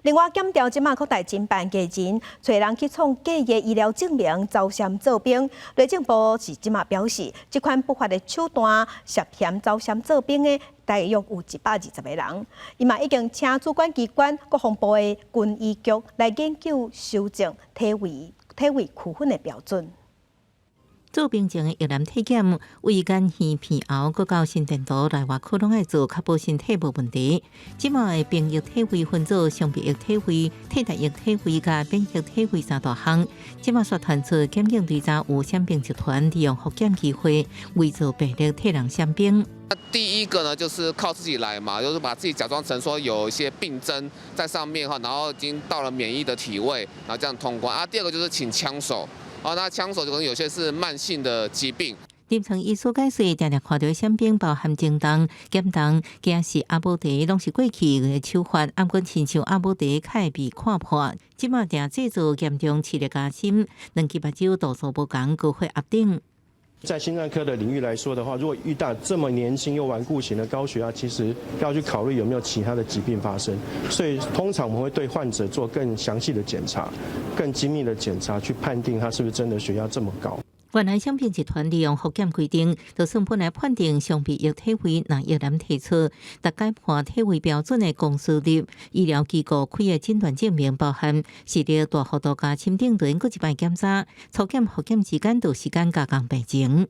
另外，检调即马扩大侦办假钱，找人去创假的医疗证明，招商做兵。内政部是即马表示，这款不法的手段涉嫌招商做兵的，大约有120个人。伊嘛已经请主管机关国防部的军医局来研究修正体位区分的标准。做病前的药男体检，胃眼耳鼻喉，搁到心电图内外科拢爱做，确保身体无问题。即卖的病液体位分做伤病液体位、替代液体位甲免疫体位3大项。即卖却传出检警队查有闪兵集团利用福检机会，伪造病历替人闪兵。第一个呢，就是靠自己来嘛，就是把自己假装成说有一些病症在上面哈，然后已经到了免疫的体位，然后这样通关。第二个就是请枪手。那枪手可能有些是慢性的疾病。临床医所解释，常常看到闪兵包含震动、减动，惊是阿布茶，拢是过去的手法。按过亲像阿布茶，较会被看破。即马定制造严重视力加深，两支目睭度数无同，高血压等。在心脏科的领域来说的话，如果遇到这么年轻又顽固型的高血压，其实要去考虑有没有其他的疾病发生。所以通常我们会对患者做更详细的检查、更精密的检查，去判定他是不是真的血压这么高。原来闪兵集团利用福检规定，就算本来判定伤病液体位，若药男提出达改判体位标准的公司立医疗机构开的诊断证明，包含视力大幅度加深定轮，搁一摆检查，初检、复检之间都时间加工病情。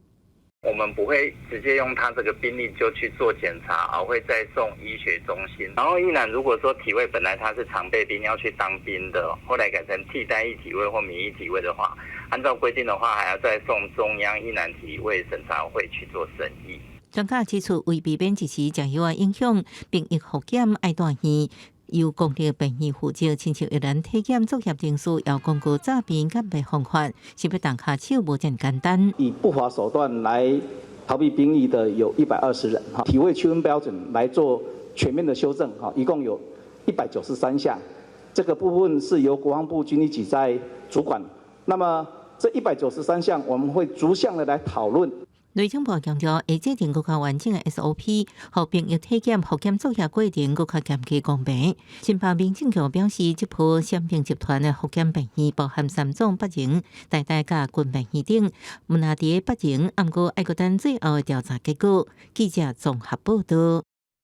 我们不会直接用他这个病历就去做检查，而会再送医学中心。然后，一男如果说体位本来他是常备兵要去当兵的，后来改成替代役体位或免疫体位的话，按照规定的话，还要再送中央一男体位审查会去做审议。专家指出，为避免一时食药啊影响病疫复检爱断线。由公立病院负责，亲像药男体检作业证书，要公告诈骗检病方法，是要动下手无真简单。以不法手段来逃避兵役的有120人，体位区分标准来做全面的修正，一共有193项。这个部分是由国防部军医局在主管。那么这193项，我们会逐项的来讨论。内政部强调，会制定更加完整的 SOP， 让病疫体检、复检作业过程更加严格公平。新北民政局表示，这波闪兵集团的复检病院包含3种8型、大甲军病院等，毋那伫8型，毋过爱搁等最后的调查结果。记者综合报道。